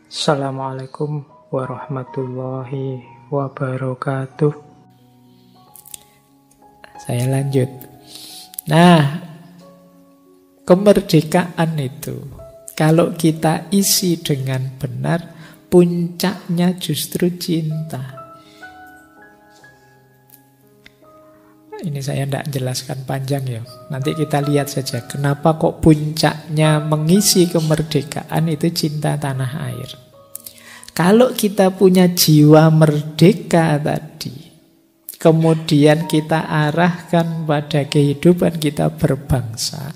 Assalamualaikum warahmatullahi wabarakatuh. Saya lanjut. Nah, kemerdekaan itu kalau kita isi dengan benar, puncaknya justru cinta. Ini saya tidak jelaskan panjang ya. Nanti kita lihat saja kenapa kok puncaknya mengisi kemerdekaan itu cinta tanah air. Kalau kita punya jiwa merdeka tadi, kemudian kita arahkan pada kehidupan kita berbangsa,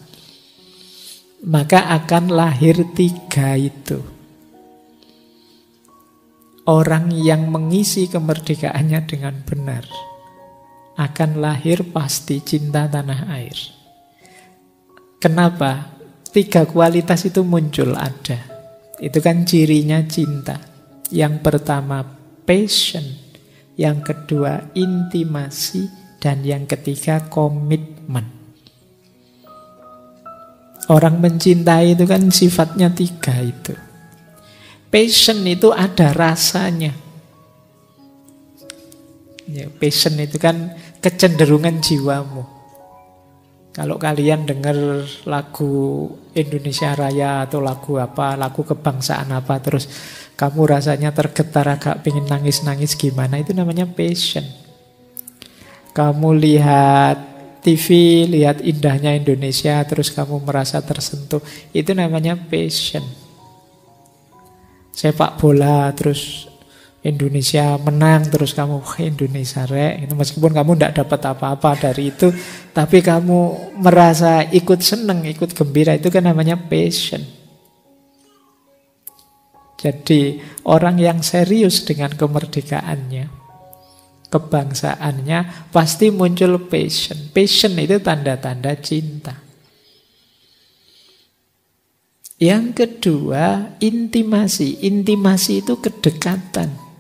maka akan lahir tiga itu. Orang yang mengisi kemerdekaannya dengan benar akan lahir pasti cinta tanah air. Kenapa? Tiga kualitas itu muncul ada. Itu kan cirinya cinta. Yang pertama passion, yang kedua intimasi, dan yang ketiga komitmen. Orang mencintai itu kan sifatnya tiga itu. Passion itu ada rasanya. Ya, passion itu kan kecenderungan jiwamu. Kalau kalian dengar lagu Indonesia Raya atau lagu apa, lagu kebangsaan apa, terus kamu rasanya tergetar agak pengen nangis-nangis gimana, itu namanya passion. Kamu lihat TV, lihat indahnya Indonesia, terus kamu merasa tersentuh, itu namanya passion. Sepak bola, terus Indonesia menang, terus kamu Indonesia rek, itu meskipun kamu tidak dapat apa-apa dari itu, tapi kamu merasa ikut seneng, ikut gembira, itu kan namanya passion. Jadi orang yang serius dengan kemerdekaannya, kebangsaannya, pasti muncul passion. Passion itu tanda-tanda cinta. Yang kedua, intimasi. Intimasi itu kedekatan.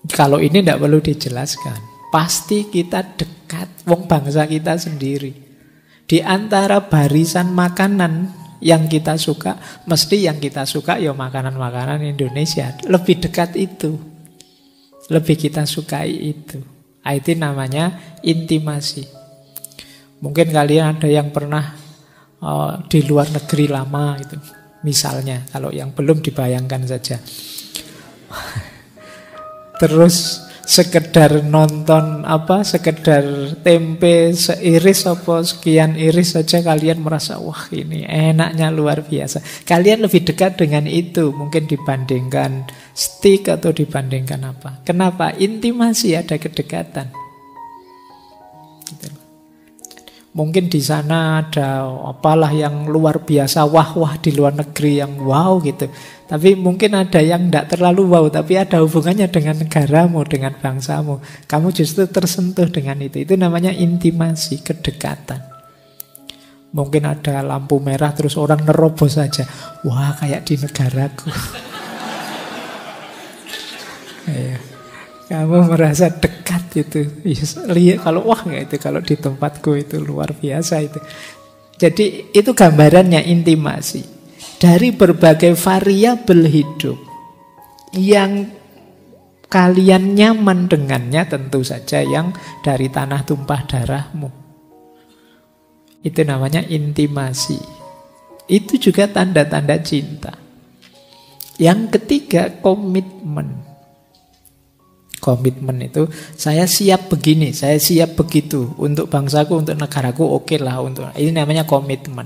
Kalau ini tidak perlu dijelaskan. Pasti kita dekat, wong bangsa kita sendiri. Di antara barisan makanan yang kita suka, mesti yang kita suka ya makanan-makanan Indonesia. Lebih dekat itu. Lebih kita sukai itu. Itu namanya intimasi. Mungkin kalian ada yang pernah di luar negeri lama gitu. Misalnya, kalau yang belum dibayangkan saja. Terus sekedar nonton sekedar tempe seiris apa sekian iris saja kalian merasa wah ini enaknya luar biasa. Kalian lebih dekat dengan itu mungkin dibandingkan steak atau dibandingkan apa. Kenapa? Intimasi, ada kedekatan. Gitu. Mungkin di sana ada apalah yang luar biasa, wah di luar negeri yang wow gitu. Tapi mungkin ada yang tidak terlalu wow, tapi ada hubungannya dengan negaramu, dengan bangsamu. Kamu justru tersentuh dengan itu. Itu namanya intimasi, kedekatan. Mungkin ada lampu merah terus orang nerobos saja. Wah, kayak di negaraku. Ya. Kamu merasa dekat itu. Lihat kalau wah itu kalau di tempatku itu luar biasa itu. Jadi itu gambarannya intimasi. Dari berbagai variabel hidup yang kalian nyaman dengannya, tentu saja yang dari tanah tumpah darahmu. Itu namanya intimasi. Itu juga tanda-tanda cinta. Yang ketiga, komitmen. Komitmen itu saya siap begini, saya siap begitu untuk bangsaku, untuk negaraku, oke lah untuk. Ini namanya komitmen.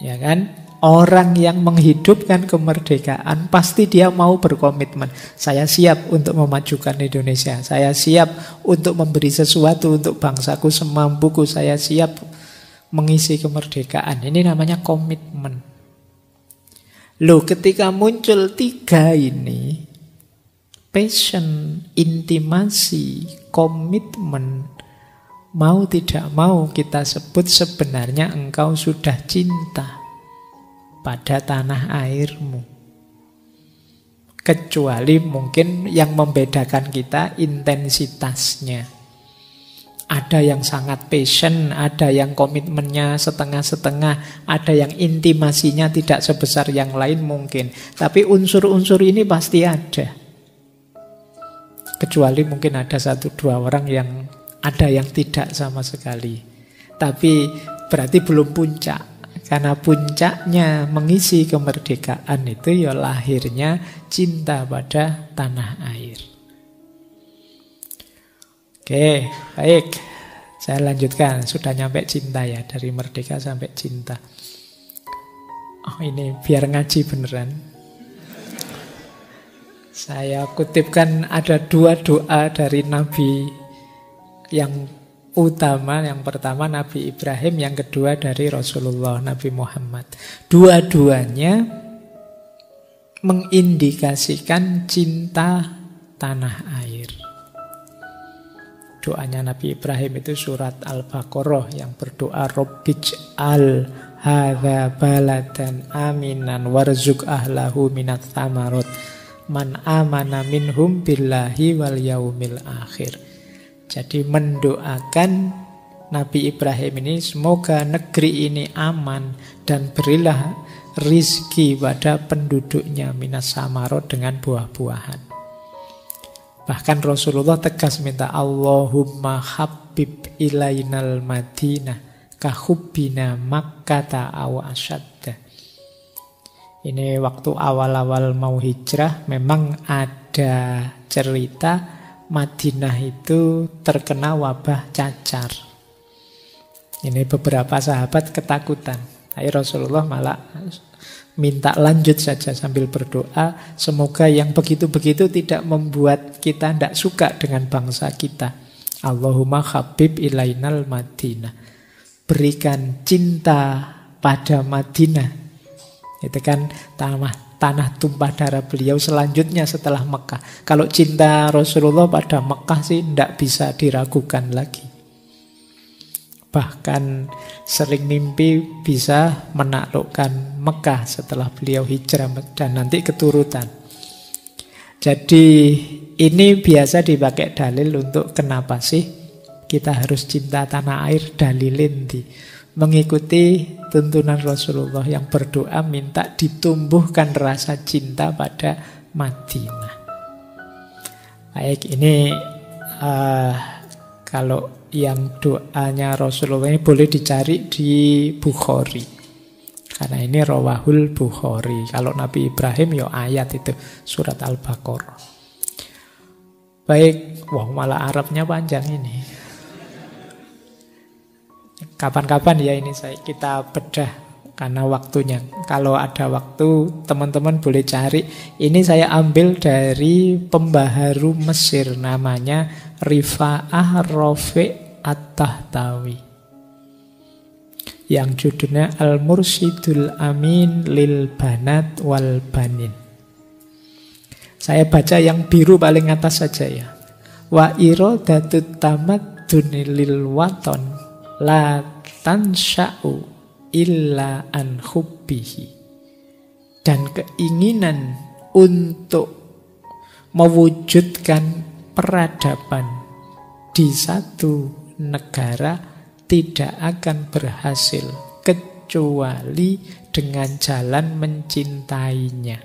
Ya kan? Orang yang menghidupkan kemerdekaan pasti dia mau berkomitmen. Saya siap untuk memajukan Indonesia. Saya siap untuk memberi sesuatu untuk bangsaku semampuku. Saya siap mengisi kemerdekaan. Ini namanya komitmen. Loh, ketika muncul tiga ini, passion, intimasi, komitmen, mau tidak mau kita sebut sebenarnya engkau sudah cinta pada tanah airmu. Kecuali mungkin yang membedakan kita intensitasnya. Ada yang sangat passion, ada yang komitmennya setengah-setengah, ada yang intimasinya tidak sebesar yang lain mungkin. Tapi unsur-unsur ini pasti ada. Kecuali mungkin ada 1-2 orang yang ada yang tidak sama sekali. Tapi berarti belum puncak. Karena puncaknya mengisi kemerdekaan itu ya lahirnya cinta pada tanah air. Oke, baik. Saya lanjutkan. Sudah nyampe cinta ya. Dari merdeka sampai cinta. Oh, ini biar ngaji beneran. Saya kutipkan ada 2 doa dari Nabi yang utama. Yang pertama Nabi Ibrahim, yang kedua dari Rasulullah Nabi Muhammad. Dua-duanya mengindikasikan cinta tanah air. Doanya Nabi Ibrahim itu surat Al-Baqarah yang berdoa Rabbij'al hadza baladan aminan warzuq ahlahu minat thamarot man amana minhum billahi wal yaumil akhir. Jadi mendoakan Nabi Ibrahim ini semoga negeri ini aman dan berilah rizki pada penduduknya minas samarot dengan buah-buahan. Bahkan Rasulullah tegas minta Allahumma habib ilainal madinah kahubbina makkata aw asyadda. Ini waktu awal-awal mau hijrah memang ada cerita Madinah itu terkena wabah cacar. Ini beberapa sahabat ketakutan. Tapi Rasulullah malah minta lanjut saja sambil berdoa, semoga yang begitu-begitu tidak membuat kita tidak suka dengan bangsa kita. Allahumma habib ilainal Madinah. Berikan cinta pada Madinah. Itu kan tanah tumpah darah beliau selanjutnya setelah Mekah. Kalau cinta Rasulullah pada Mekah sih tidak bisa diragukan lagi. Bahkan sering mimpi bisa menaklukkan Mekah setelah beliau hijrah dan nanti keturutan. Jadi ini biasa dipakai dalil untuk kenapa sih kita harus cinta tanah air. Dalilin di mengikuti tuntunan Rasulullah yang berdoa minta ditumbuhkan rasa cinta pada Madinah. Baik, ini kalau yang doanya Rasulullah ini boleh dicari di Bukhari. Karena ini Rawahul Bukhari. Kalau Nabi Ibrahim ya ayat itu surat Al-Baqarah. Baik, wah malah Arabnya panjang ini. Kapan-kapan ya ini kita bedah karena waktunya. Kalau ada waktu teman-teman boleh cari. Ini saya ambil dari pembaharu Mesir namanya Rifa'ah Rafi' At-Tahtawi yang judulnya Al-Mursyidul Amin Lil Banat Wal Banin. Saya baca yang biru paling atas saja ya. Wa iradatut tamadduni lil waton la tansha'u illa an hubbihi. Dan keinginan untuk mewujudkan peradaban di satu negara tidak akan berhasil kecuali dengan jalan mencintainya.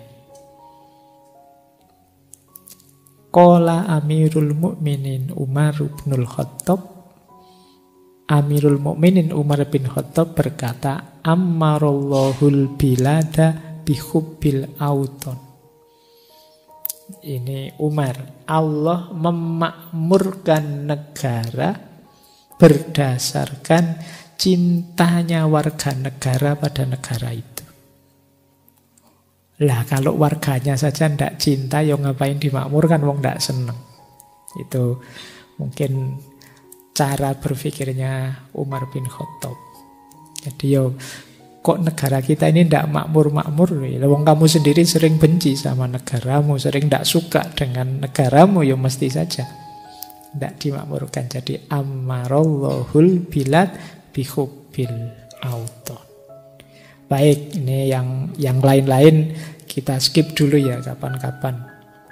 Qala Amirul Mukminin Umar bin Khattab. Amirul Mukminin Umar bin Khattab berkata, Ammarullahul bilada bihubbil auton. Ini Umar, Allah memakmurkan negara berdasarkan cintanya warga negara pada negara itu. Lah kalau warganya saja tidak cinta, ya ngapain dimakmurkan, wong tidak seneng. Itu mungkin cara berpikirnya Umar bin Khattab. Jadi kok negara kita ini tidak makmur-makmur? Wong kamu sendiri sering benci sama negaramu, sering tidak suka dengan negaramu, ya mesti saja tidak dimakmurkan. Jadi ammarallahul bilad bihubbil auton. Baik, ini yang lain-lain kita skip dulu ya, kapan-kapan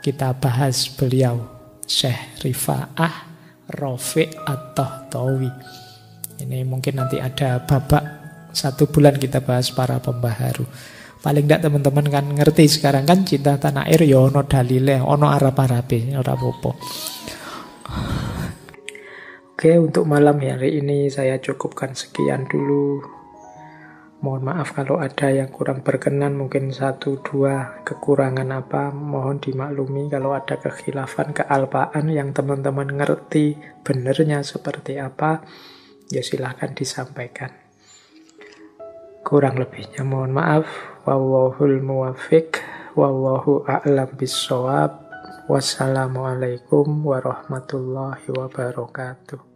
kita bahas beliau Syekh Rifa'ah Rafiq At-Tahtawi. Ini mungkin nanti ada babak 1 bulan kita bahas para pembaharu. Paling tidak teman-teman kan ngerti sekarang kan Cinta Tanah Air ya ono dalile, ono arab-arabe, ora apa-apa. Oke, untuk malam hari ini saya cukupkan sekian dulu. Mohon maaf kalau ada yang kurang berkenan, mungkin 1-2 kekurangan apa, mohon dimaklumi. Kalau ada kekhilafan, kealpaan yang teman-teman ngerti benernya seperti apa, ya silahkan disampaikan. Kurang lebihnya mohon maaf. Wallahul muwaffiq, wallahu a'lam bissawab. Wassalamualaikum warahmatullahi wabarakatuh.